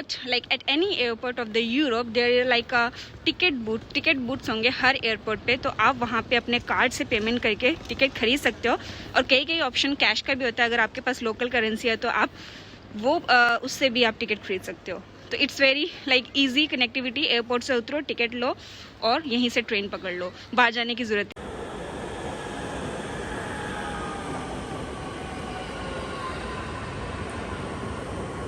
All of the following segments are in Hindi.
Airport, like at any airport of the Europe there is like a ticket booths होंगे हर एयरपोर्ट पे, तो आप वहाँ पे अपने कार्ड से पेमेंट करके टिकट खरीद सकते हो। और कई ऑप्शन कैश का भी होता है, अगर आपके पास लोकल करेंसी है तो आप वो उससे भी आप टिकट खरीद सकते हो। तो it's very like easy connectivity, airport से उतरो, टिकट लो और यहीं से ट्रेन पकड़ लो, बाहर जाने की ज़रूरत।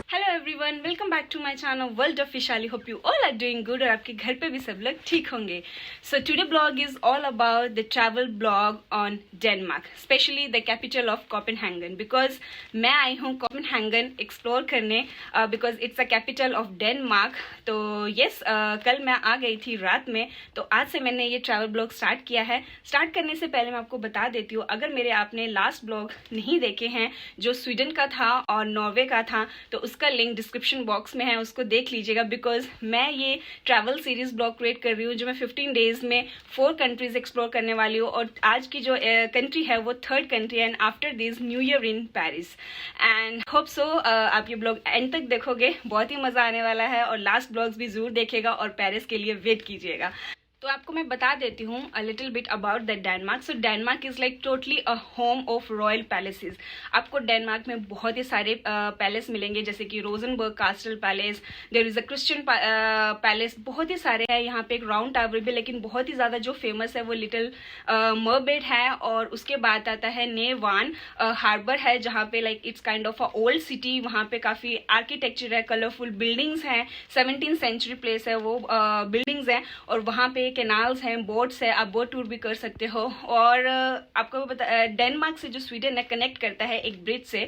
Hello everyone, welcome back to my channel world of Vishali. Hope you all are doing good और आपके घर पे भी सब लोग ठीक होंगे। So today blog is all about the travel blog on Denmark, specially the capital of Copenhagen, because मैं आई हूँ कोपेनहेगन एक्सप्लोर करने, because it's a capital of Denmark. तो यस, कल मैं आ गई थी रात में, तो आज से मैंने ये ट्रैवल ब्लॉग स्टार्ट किया है। स्टार्ट करने से पहले मैं आपको बता देती हूँ, अगर मेरे आपने लास्ट ब्लॉग नहीं देखे हैं जो स्वीडन का था और नॉर्वे का था, तो उसका लिंक डिस्क्रिप्शन बॉक्स में है, उसको देख लीजिएगा। बिकॉज मैं ये ट्रैवल सीरीज ब्लॉग क्रिएट कर रही हूँ जो मैं 15 डेज में 4 कंट्रीज एक्सप्लोर करने वाली हूँ, और आज की जो कंट्री है वो 3rd कंट्री है, and after this new year in Paris. And hope so आप ये ब्लॉग एंड तक देखोगे, बहुत ही मजा आने वाला है, और लास्ट ब्लॉग्स भी जरूर देखेगा और पेरिस के लिए वेट कीजिएगा। तो आपको मैं बता देती हूँ a little bit about the Denmark. So Denmark is like totally a home of royal palaces. आपको डेनमार्क में बहुत ही सारे पैलेस मिलेंगे, जैसे कि Rosenborg castle palace, there is a Christian palace, बहुत ही सारे हैं। यहाँ पे एक राउंड टावर भी, लेकिन बहुत ही ज़्यादा जो फेमस है वो लिटिल मरमेड है। और उसके बाद आता है नेवान हार्बर है, जहाँ पे like it's kind of a old city. वहाँ पे काफ़ी आर्किटेक्चर है, कलरफुल बिल्डिंग्स हैं, 17th सेंचुरी प्लेस है वो बिल्डिंग्स हैं। और वहाँ पे कैनाल्स हैं, बोट्स है, आप बोट टूर भी कर सकते हो। और आपको पता डेनमार्क से जो स्वीडन है कनेक्ट करता है एक ब्रिज से,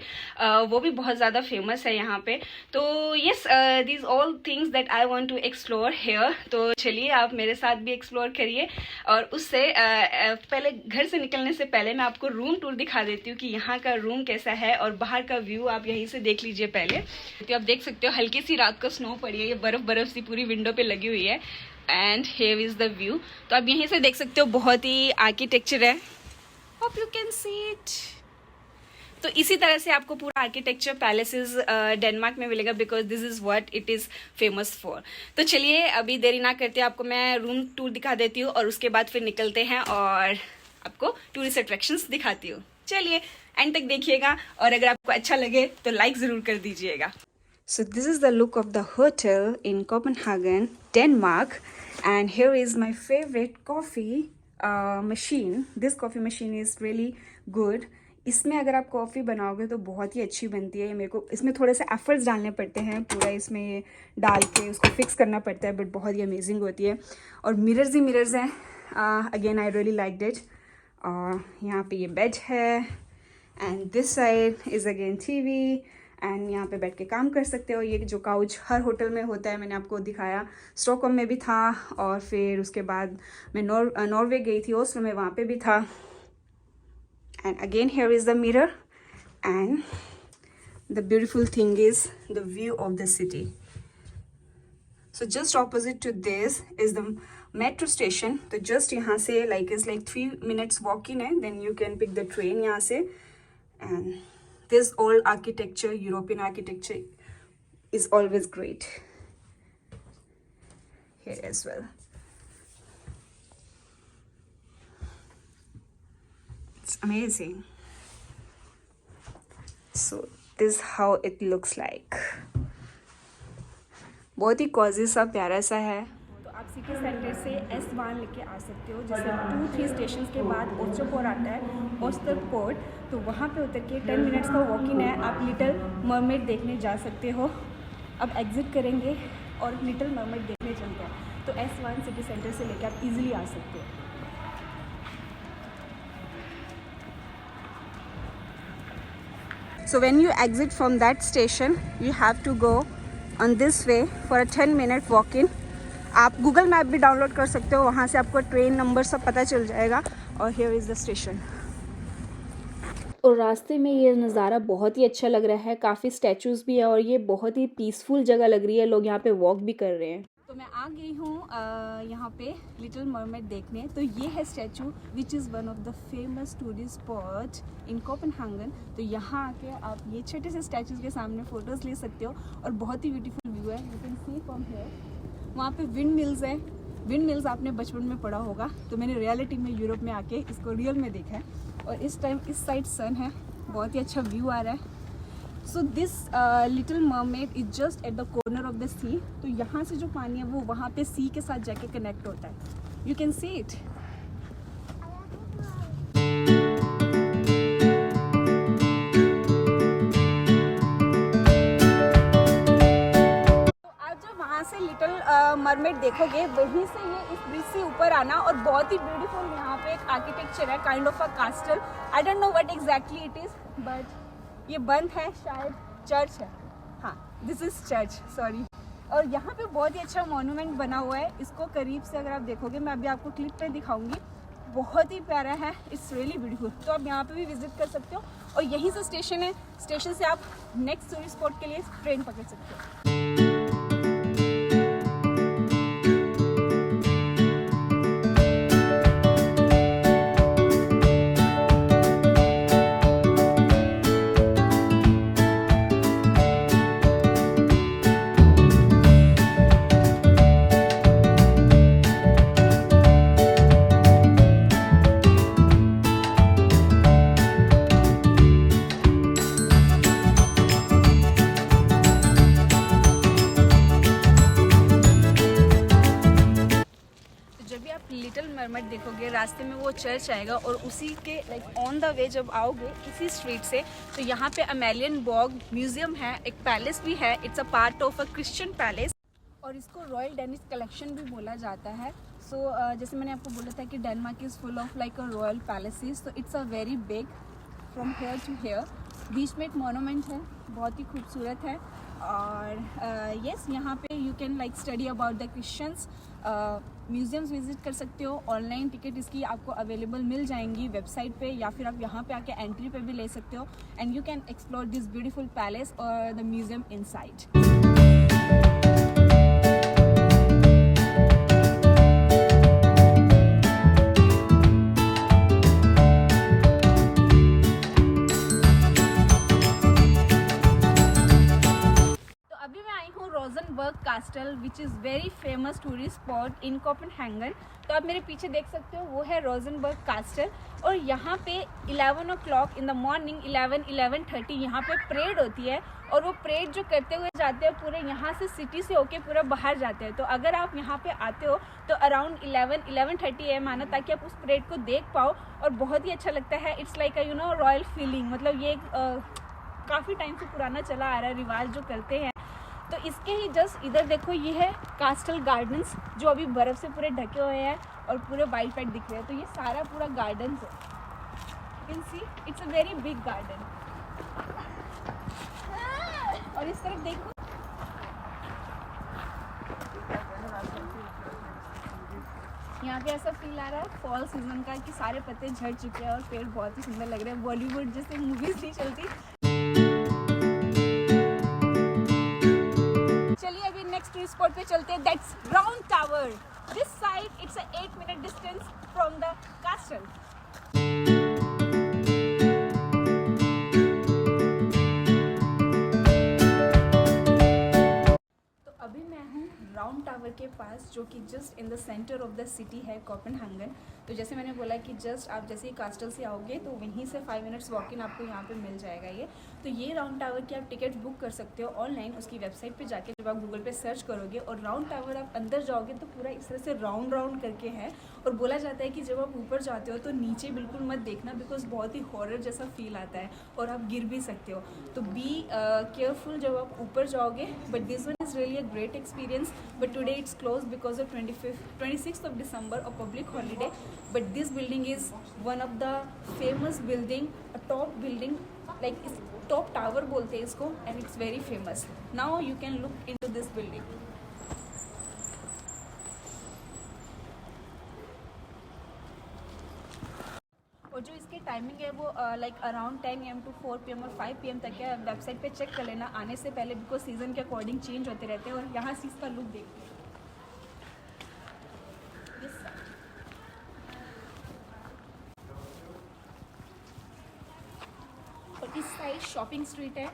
वो भी बहुत ज़्यादा फेमस है यहाँ पे। तो yes, these all things that I want to explore here. तो चलिए आप मेरे साथ भी एक्सप्लोर करिए। और उससे पहले, घर से निकलने से पहले मैं आपको रूम टूर दिखा देती हूँ कि यहाँ का रूम कैसा है, और बाहर का व्यू आप यहीं से देख लीजिए पहले। तो आप देख सकते हो हल्की सी रात को स्नो पड़ी है, ये बर्फ सी पूरी विंडो पे लगी हुई है। And here is the view. तो आप यहीं से देख सकते हो, बहुत ही आर्किटेक्चर है, hope you can see it. तो इसी तरह से आपको पूरा आर्किटेक्चर पैलेसेस डेनमार्क में मिलेगा, because this is what it is famous for. तो चलिए अभी देरी ना करते, आपको मैं रूम टूर दिखा देती हूँ, और उसके बाद फिर निकलते हैं और आपको टूरिस्ट अट्रैक्शंस दिखाती हूँ। चलिए एंड तक देखिएगा, और अगर आपको अच्छा लगे तो लाइक ज़रूर कर दीजिएगा। So this is the look of the hotel in Copenhagen, Denmark, and here is my favorite coffee machine. This coffee machine is really good. इसमें अगर आप कॉफ़ी बनाओगे तो बहुत ही अच्छी बनती है। मेरे को इसमें थोड़े से एफर्ट्स डालने पड़ते हैं, पूरा इसमें ये डाल के उसको फिक्स करना पड़ता है, बट बहुत ही अमेजिंग होती है। और मिरर्स ही मिरर्स हैं, again I really like it. और यहाँ पे ये बेड है, and this side is again TV, and यहाँ पे बैठ के काम कर सकते हो। ये जो काउच हर होटल में होता है, मैंने आपको दिखाया, स्टॉकहोम में भी था, और फिर उसके बाद मैं नॉर्वे गई थी, ओस्लो में, वहाँ पे भी था। And again here is the mirror, and the beautiful thing is the view of the city. So just opposite to this is the metro station. तो जस्ट यहाँ से लाइक 3 minutes वॉक इन है, then you can pick the train यहाँ से। And this old architecture, European architecture, is always great here as well. It's amazing. So this is how it looks like. बहुत ही कॉजी सा, प्यारा सा है। तो आप सिटी सेंटर से S1 लेके आ सकते हो, जैसे 2-3 स्टेशन के बाद ओस्टरपोर्ट आता है, ओस्टरपोर्ट, तो वहाँ पे उतर के 10 मिनट्स का वॉक इन है, आप लिटिल मरमेड देखने जा सकते हो। अब एग्जिट करेंगे और लिटिल मरमेड देखने चलते हैं। तो S1 सिटी सेंटर से लेकर आप इजीली आ सकते हो। So when you exit from that station, you have to go on this way for a 10-minute walk-in. आप गूगल मैप भी डाउनलोड कर सकते हो, वहाँ से आपको ट्रेन नंबर सब पता चल जाएगा। और हियर इज़ द स्टेशन। और रास्ते में ये नज़ारा बहुत ही अच्छा लग रहा है, काफ़ी स्टैचूज़ भी है, और ये बहुत ही पीसफुल जगह लग रही है, लोग यहाँ पे वॉक भी कर रहे हैं। तो मैं आ गई हूँ यहाँ पे लिटिल मरमेड देखने। तो ये है statue which is one of the famous tourist spot in Copenhagen. तो यहाँ आके आप ये छोटे से स्टैचूज़ के सामने फ़ोटोज़ ले सकते हो और बहुत ही ब्यूटीफुल व्यू है। You can see from here. वहाँ पे विंड मिल्स है। विंड मिल्स आपने बचपन में पढ़ा होगा, तो मैंने रियलिटी में यूरोप में आके इसको रियल में देखा है। और इस टाइम इस साइड सन है, बहुत ही अच्छा व्यू आ रहा है। So this Little Mermaid is just at the corner of the sea. तो यहाँ से जो पानी है वो वहाँ पे सी के साथ जाके कनेक्ट होता है। You can see it. से लिटिल मरमेड देखोगे, वहीं से ये इस ब्रिज से ऊपर आना और बहुत ही ब्यूटीफुल यहाँ पे एक आर्किटेक्चर है, kind of a कास्टल। I don't know what exactly it is, but ये बंद है, शायद चर्च है। हाँ, दिस इज चर्च, सॉरी। और यहाँ पे बहुत ही अच्छा मॉन्यूमेंट बना हुआ है। इसको करीब से अगर आप देखोगे, मैं अभी आपको क्लिप पे दिखाऊंगी, बहुत ही प्यारा है। It's really beautiful. तो आप यहाँ पे भी विजिट कर सकते हो और यहीं से स्टेशन है। स्टेशन से आप नेक्स्ट टूरिस्ट स्पॉट के लिए ट्रेन पकड़ सकते हो। लिटिल मरमेड देखोगे, रास्ते में वो चर्च आएगा और उसी के लाइक ऑन द वे जब आओगे इसी स्ट्रीट से, तो यहाँ पे अमेलियनबर्ग म्यूजियम है, एक पैलेस भी है। It's a part of a Christian palace और इसको रॉयल डेनिश कलेक्शन भी बोला जाता है। सो जैसे मैंने आपको बोला था कि Denmark is full of like a royal palaces, so it's a very big from here to here. बीच में एक मोनूमेंट है, बहुत ही खूबसूरत है। और यस, यहाँ पे you can like study about the Christians. Museums visit कर सकते हो। ऑनलाइन टिकट इसकी आपको अवेलेबल मिल जाएंगी वेबसाइट पे, या फिर आप यहाँ पे आके एंट्री पे भी ले सकते हो। And you can explore this beautiful palace और the museum inside. Rosenborg Castle which is very famous tourist spot in Copenhagen. तो आप मेरे पीछे देख सकते हो, वो है रोजनबर्ग कास्टल। और यहाँ पे 11 o'clock इन द मॉर्निंग, 11:30 यहाँ पे परेड होती है। और वो परेड जो करते हुए जाते हैं पूरे यहाँ से सिटी से होके पूरा बाहर जाते हैं। तो अगर आप यहाँ पे आते हो तो अराउंड 11:30 AM आना, ताकि आप उस परेड को देख पाओ। और बहुत ही अच्छा लगता है। It's like you know royal feeling. मतलब ये काफ़ी टाइम से पुराना चला आ रहा है रिवाज जो करते हैं। तो इसके ही जस्ट इधर देखो, ये है कास्टल गार्डन्स, जो अभी बर्फ़ से पूरे ढके हुए हैं और पूरे वाइट वाइट दिख रहे हैं। तो ये सारा पूरा गार्डन्स है। You can see it's a very big garden. और इस तरफ देखो, यहाँ पे ऐसा फील आ रहा है फॉल सीजन का, कि सारे पत्ते झड़ चुके हैं और पेड़ बहुत ही सुंदर लग रहे हैं। बॉलीवुड जैसे मूवीज नहीं चलती। चलिए अभी नेक्स्ट टूरिस्ट स्पॉट पे चलते हैं, that's round tower. This side it's a 8-minute distance from the कास्टल। अभी मैं हूँ राउंड टावर के पास, जो कि just in the centre of the city है कोपेनहेगन। तो जैसे मैंने बोला कि जस्ट आप जैसे ही कास्टल से आओगे तो वहीं से 5 minutes वॉक इन आपको यहाँ पे मिल जाएगा ये। तो ये राउंड टावर की आप टिकट बुक कर सकते हो ऑनलाइन, उसकी वेबसाइट पे जाके। जब आप गूगल पे सर्च करोगे और राउंड टावर आप अंदर जाओगे तो पूरा इस तरह से राउंड राउंड करके है। और बोला जाता है कि जब आप ऊपर जाते हो तो नीचे बिल्कुल मत देखना, बिकॉज बहुत ही हॉरर जैसा फील आता है और आप गिर भी सकते हो। तो बी केयरफुल जब आप ऊपर जाओगे। But this one is really a great experience, but today it's closed because of 26th of December, a public holiday. But this building is one of the famous building, a top building, like it's top tower बोलते हैं इसको, and it's very famous. Now you can look into this building. और जो इसकी टाइमिंग है वो like around 10 AM to 4 PM और 5 PM तक है। वेबसाइट पे चेक कर लेना आने से पहले, बिकॉज सीज़न के अकॉर्डिंग चेंज होते रहते हैं। और यहाँ से इसका लुक देखते हैं। साइड शॉपिंग स्ट्रीट है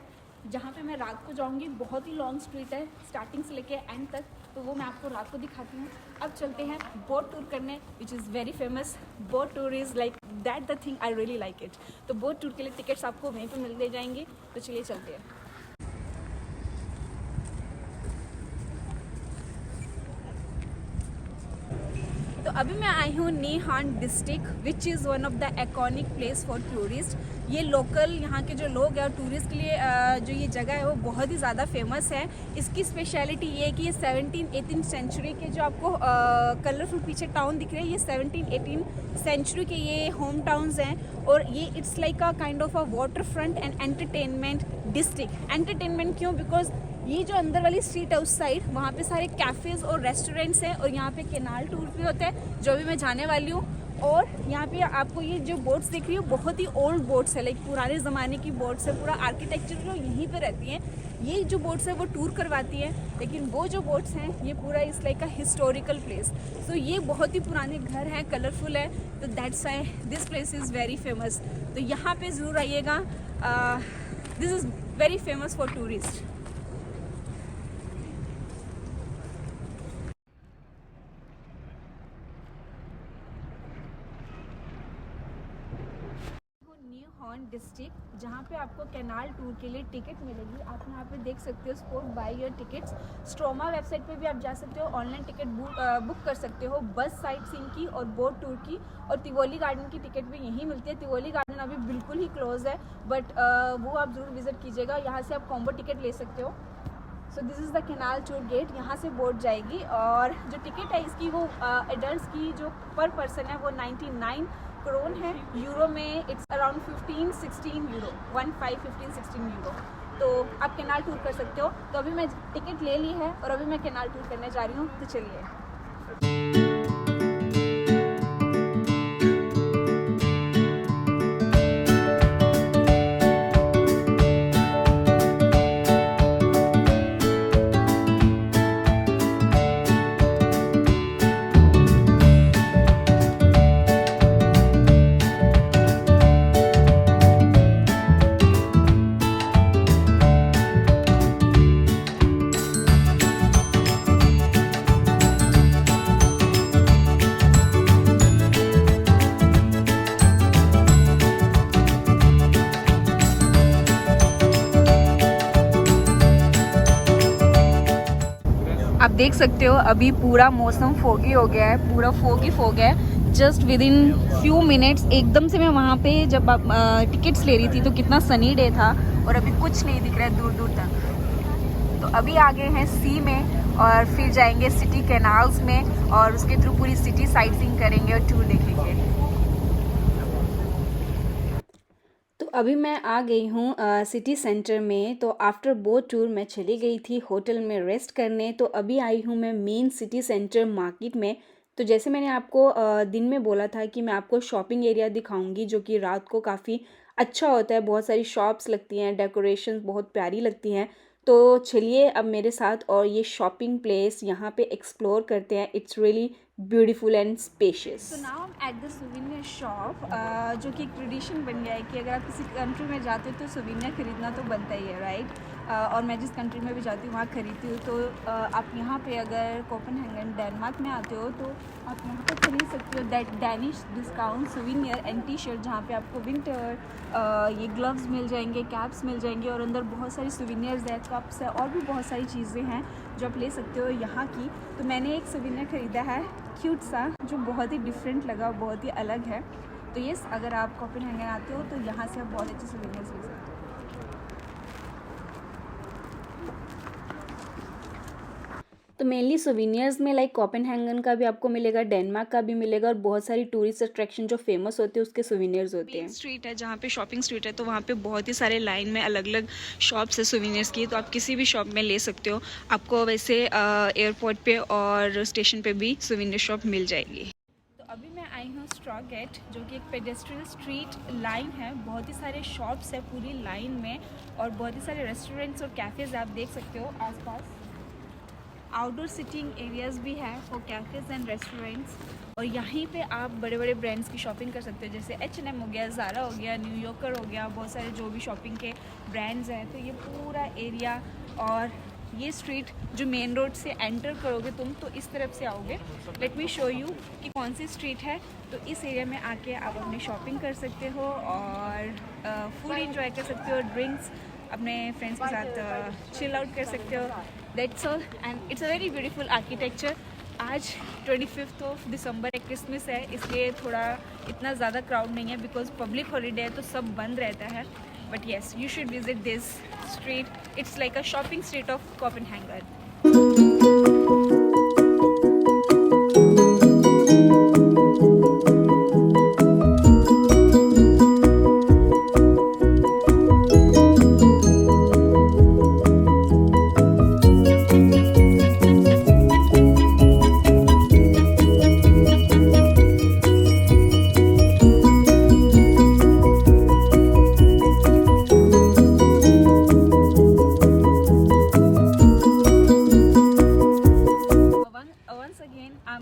जहाँ पे मैं रात को जाऊँगी। बहुत ही लॉन्ग स्ट्रीट है स्टार्टिंग से लेके एंड तक, तो वो मैं आपको रात को दिखाती हूँ। अब चलते हैं बोट टूर करने, विच is very famous. Boat tour is like that the thing I really like it. तो बोट टूर के लिए टिकट्स आपको वहीं पे मिल जाएंगे, तो चलिए चलते हैं। तो अभी मैं आई हूँ Nyhavn district, which is one of the iconic place for tourist. ये लोकल यहाँ के जो लोग हैं और टूरिस्ट के लिए जो ये जगह है वो बहुत ही ज़्यादा फेमस है। इसकी स्पेशलिटी ये है कि ये 17-18 सेंचुरी के जो आपको कलरफुल पीछे टाउन दिख रहे हैं, ये 17-18 सेंचुरी के ये होम टाउन्स हैं। और ये it's like a kind of a water front end entertainment district. Entertainment क्यों? बिकॉज ये जो अंदर वाली स्ट्रीट है उस साइड, वहाँ पे सारे कैफ़ेज़ और रेस्टोरेंट्स हैं, और यहाँ पे केनाल टूर भी होता है जो भी मैं जाने वाली हूँ। और यहाँ पे आपको ये जो बोट्स दिख रही है बहुत ही ओल्ड बोट्स है, लाइक पुराने ज़माने की बोट्स है। पूरा आर्किटेक्चर जो यहीं पे रहती हैं, ये जो बोट्स है वो टूर करवाती हैं। लेकिन वो जो बोट्स हैं ये पूरा इस लाइक अ हिस्टोरिकल प्लेस। सो ये बहुत ही पुराने घर हैं, कलरफुल है, तो that's why this place is very famous. तो यहाँ पे ज़रूर आइएगा, this is very famous for tourist. New horn district, जहाँ पे आपको कैनाल टूर के लिए टिकट मिलेगी। आप यहाँ पे देख सकते हो sport by your tickets. Stroma website पे भी आप जा सकते हो, ऑनलाइन टिकट बुक कर सकते हो बस साइट सीइंग की और बोट टूर की। और तिवोली गार्डन की टिकट भी यहीं मिलती है। तिवोली गार्डन अभी बिल्कुल ही क्लोज है, बट वो आप ज़रूर विजिट कीजिएगा। यहाँ से आप कॉम्बो टिकट ले सकते हो। So this is the canal tour gate, यहाँ से बोट जाएगी। और जो टिकट है इसकी वो एडल्ट की जो पर पर्सन है वो 99 क्रोन है। यूरो में इट्स अराउंड 15-16 यूरो, 15-16 यूरो। तो आप कैनाल टूर कर सकते हो। तो अभी मैं टिकट ले ली है और अभी मैं कैनाल टूर करने जा रही हूँ, तो चलिए। आप देख सकते हो अभी पूरा मौसम फोगी हो गया है, पूरा फोग है। Just with in few minutes एकदम से मैं वहाँ पे जब टिकट्स ले रही थी तो कितना सनी डे था, और अभी कुछ नहीं दिख रहा है दूर दूर तक। तो अभी आ गए हैं सी में और फिर जाएंगे सिटी कैनाल्स में, और उसके थ्रू पूरी सिटी साइट सीइंग करेंगे और टूर देखेंगे। तो अभी मैं आ गई हूँ सिटी सेंटर में। तो आफ्टर बोट टूर मैं चली गई थी होटल में रेस्ट करने। तो अभी आई हूँ मैं मेन सिटी सेंटर मार्केट में। तो जैसे मैंने आपको दिन में बोला था कि मैं आपको शॉपिंग एरिया दिखाऊंगी, जो कि रात को काफ़ी अच्छा होता है। बहुत सारी शॉप्स लगती हैं, डेकोरेशंस बहुत प्यारी लगती हैं। तो चलिए अब मेरे साथ और ये शॉपिंग प्लेस यहाँ पे एक्सप्लोर करते हैं। It's really beautiful and spacious. तो now I am at the souvenir shop, जो कि एक ट्रेडिशन बन गया है कि अगर आप किसी कंट्री में जाते हो तो सुवेनियर खरीदना तो बनता ही है, राइट। और मैं जिस कंट्री में भी जाती हूँ वहाँ खरीदती हूँ। तो आप यहाँ पे अगर कोपेनहेगन डेनमार्क में आते हो तो आप यहाँ पर खरीद सकते हो that Danish discount souvenir and T shirt, जहाँ पे आपको विंटर ये ग्लव्स मिल जाएंगे, कैप्स मिल जाएंगे, और अंदर बहुत सारी सुवेनियर्स है, कप्स है, और भी बहुत सारी चीज़ें हैं जो आप ले सकते हो यहाँ की। तो मैंने एक सुवेनियर ख़रीदा है क्यूट सा, जो बहुत ही डिफरेंट लगा, बहुत ही अलग है। तो यस, अगर आप कोपेनहेगन आते हो तो यहाँ से आप बहुत अच्छे सुवेनियर्स ले सकते हो। तो मेनली सोविनियर्स में लाइक कोपेनहेगन का भी आपको मिलेगा, डेनमार्क का भी मिलेगा, और बहुत सारी टूरिस्ट अट्रैक्शन जो फेमस होते हैं उसके सोविनियर्स होते हैं। स्ट्रीट है जहाँ पे शॉपिंग स्ट्रीट है, तो वहाँ पे बहुत ही सारे लाइन में अलग अलग शॉप्स है सोविनियर्स की। तो आप किसी भी शॉप में ले सकते हो। आपको वैसे एयरपोर्ट पे और स्टेशन पे भी सोविनियर शॉप मिल जाएगी। तो अभी मैं आई हूँ स्ट्रॉ गेट, जो कि एक पेडेस्ट्रियल स्ट्रीट लाइन है। बहुत ही सारे शॉप्स है पूरी लाइन में, और बहुत ही सारे रेस्टोरेंट्स और कैफ़ेज़ आप देख सकते हो आसपास। आउटडोर सिटिंग एरियाज़ भी हैं फॉर कैफ़ेज़ एंड रेस्टोरेंट्स। और यहीं पे आप बड़े बड़े ब्रांड्स की शॉपिंग कर सकते हो, जैसे H&M हो गया, ज़ारा हो गया, न्यूयॉर्कर हो गया, बहुत सारे जो भी शॉपिंग के ब्रांड्स हैं। तो ये पूरा एरिया और ये स्ट्रीट जो मेन रोड से एंटर करोगे तुम तो इस तरफ से आओगे। लेट मी शो यू कि कौन सी स्ट्रीट है। तो इस एरिया में आके आप अपनी शॉपिंग कर सकते हो और फूड इंजॉय कर सकते हो, ड्रिंक्स अपने फ्रेंड्स के साथ चिल आउट कर सकते हो। That's all and it's a very beautiful architecture. आज 25 दिसंबर है, क्रिसमस है, इसलिए थोड़ा इतना ज़्यादा क्राउड नहीं है बिकॉज पब्लिक हॉलीडे है तो सब बंद रहता है। But yes, you should visit this street. It's like a shopping street of Copenhagen.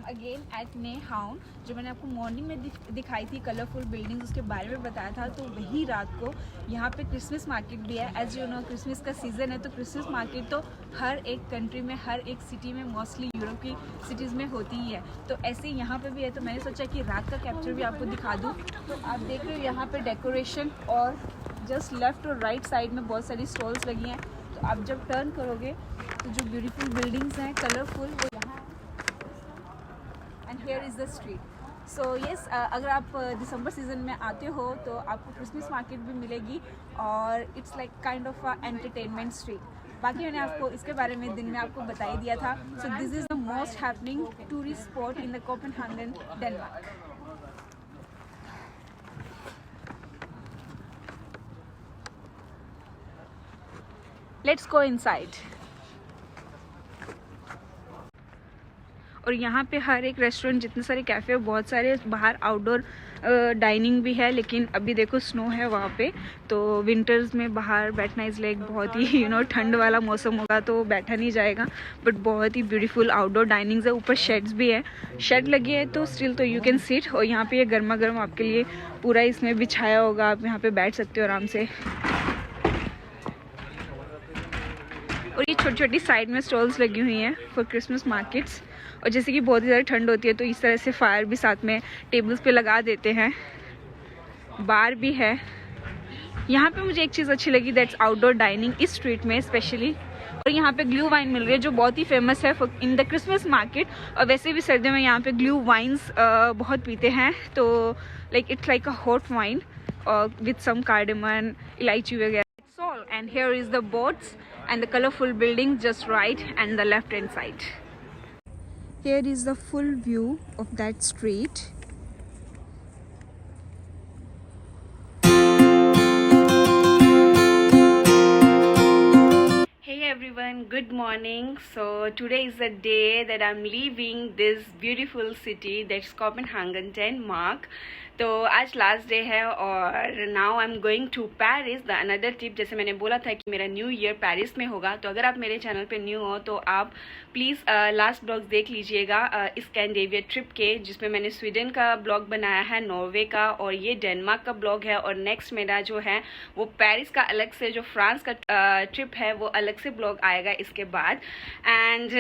Again at Nyhavn, जो मैंने आपको मॉर्निंग में दिखाई थी कलरफुल बिल्डिंग्स, उसके बारे में बताया था। तो वही रात को यहाँ पे क्रिसमस मार्केट भी है। एज यू नो क्रिसमस का सीज़न है, तो क्रिसमस मार्केट तो हर एक कंट्री में, हर एक सिटी में, मोस्टली यूरोप की सिटीज़ में होती ही है। तो ऐसे ही यहाँ पे भी है। तो मैंने सोचा कि रात का कैप्चर भी आपको दिखा दूँ। तो आप देख रहे हो यहाँ पर डेकोरेशन और जस्ट लेफ्ट और राइट साइड में बहुत सारी स्टॉल्स लगी हैं। तो आप जब टर्न करोगे तो जो ब्यूटीफुल बिल्डिंग्स हैं कलरफुल, वो यहाँ and here is the street. So yes, अगर आप दिसंबर सीज़न में आते हो तो आपको क्रिसमस मार्केट भी मिलेगी और it's like kind of a entertainment street. बाकी मैंने आपको इसके बारे में दिन में आपको बता ही दिया था। सो this is the most happening tourist spot in the Copenhagen, Denmark. Let's go inside. और यहाँ पे हर एक रेस्टोरेंट, जितने सारे कैफ़े, बहुत सारे बाहर आउटडोर डाइनिंग भी है। लेकिन अभी देखो स्नो है वहाँ पे, तो विंटर्स में बाहर बैठना इज़ लाइक बहुत ही ठंड वाला मौसम होगा तो बैठा नहीं जाएगा। बट बहुत ही ब्यूटीफुल आउटडोर डाइनिंग्स है। ऊपर शेड्स भी है, शेड लगी है तो स्टिल तो यू कैन सिट। और यहाँ पे ये गर्मा गर्म आपके लिए पूरा इसमें बिछाया होगा, आप यहाँ पे बैठ सकते हो आराम से। और ये छोटी छोटी साइड में स्टॉल्स लगी हुई हैं फॉर क्रिसमस मार्केट्स। और जैसे कि बहुत ही ज़्यादा ठंड होती है तो इस तरह से फायर भी साथ में टेबल्स पे लगा देते हैं। बार भी है यहाँ पे। मुझे एक चीज़ अच्छी लगी, दैट्स आउटडोर डाइनिंग इस स्ट्रीट में स्पेशली। और यहाँ पे ग्लू वाइन मिल रही है जो बहुत ही फेमस है इन द क्रिसमस मार्केट। और वैसे भी सर्दियों में यहाँ पे ग्लू वाइन्स बहुत पीते हैं। तो like it's like a hot wine with some cardamom, इलायची वगैरह। And here is the boats and the colorful building just right and the left hand side. Here is the full view of that street. Hey everyone, good morning. So today is the day that I'm leaving this beautiful city, that's Copenhagen, Denmark. तो आज लास्ट डे है और now I am going to Paris, the another trip. जैसे मैंने बोला था कि मेरा न्यू ईयर पेरिस में होगा। तो अगर आप मेरे चैनल पे न्यू हो तो आप प्लीज़ लास्ट ब्लॉग देख लीजिएगा स्कैंडिनेविया ट्रिप के, जिसमें मैंने स्वीडन का ब्लॉग बनाया है, नॉर्वे का, और ये डेनमार्क का ब्लॉग है। और नेक्स्ट मेरा जो है वो पेरिस का अलग से, जो फ्रांस का ट्रिप है वो अलग से ब्लॉग आएगा इसके बाद। एंड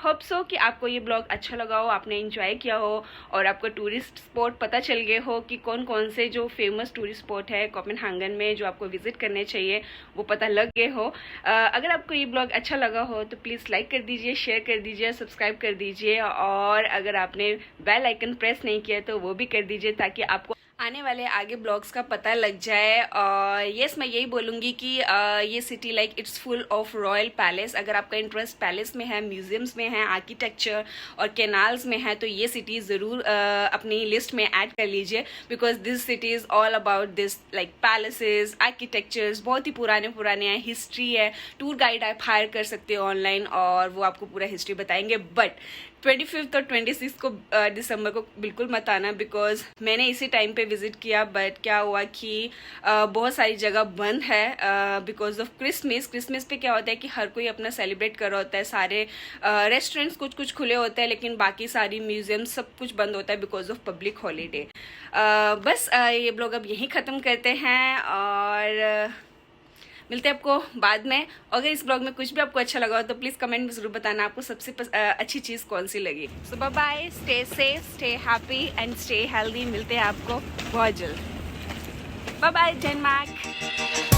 होप सो कि आपको ये ब्लॉग अच्छा लगा हो, आपने इंजॉय किया हो और आपको टूरिस्ट स्पॉट पता चल गए हो कि कौन कौन से जो फेमस टूरिस्ट स्पॉट है कोपेनहेगन में जो आपको विजिट करने चाहिए, वो पता लग गए हो। अगर आपको ये ब्लॉग अच्छा लगा हो तो प्लीज़ लाइक कर दीजिए, शेयर कर दीजिए, सब्सक्राइब कर दीजिए। और अगर आपने बेल आइकन प्रेस नहीं किया तो वो भी कर दीजिए ताकि आपको आने वाले आगे ब्लॉग्स का पता लग जाए। और येस, मैं यही बोलूँगी कि ये city like it's full of royal palace. अगर आपका इंटरेस्ट पैलेस में है, म्यूजियम्स में है, आर्किटेक्चर और कैनाल्स में है तो ये सिटी ज़रूर अपनी लिस्ट में ऐड कर लीजिए, because this city is all about this like palaces, architectures, बहुत ही पुराने पुराने हैं, हिस्ट्री है। टूर गाइड आप हायर कर सकते हो ऑनलाइन और वो आपको पूरा हिस्ट्री बताएंगे। बट 25 और 26 को दिसंबर को बिल्कुल मत आना, बिकॉज मैंने इसी टाइम पे विज़िट किया, बट क्या हुआ कि बहुत सारी जगह बंद है बिकॉज ऑफ क्रिसमस पे क्या होता है कि हर कोई अपना सेलिब्रेट कर रहा होता है, सारे रेस्टोरेंट्स कुछ खुले होते हैं, लेकिन बाकी सारी म्यूजियम सब कुछ बंद होता है बिकॉज ऑफ पब्लिक हॉलीडे। बस ये ब्लॉग अब यहीं ख़त्म करते हैं और मिलते हैं आपको बाद में। अगर इस ब्लॉग में कुछ भी आपको अच्छा लगा हो तो प्लीज़ कमेंट में ज़रूर बताना आपको सबसे अच्छी चीज़ कौन सी लगी। So bye bye, stay safe, stay happy and stay healthy. मिलते हैं आपको बहुत जल्द। Bye bye Denmark.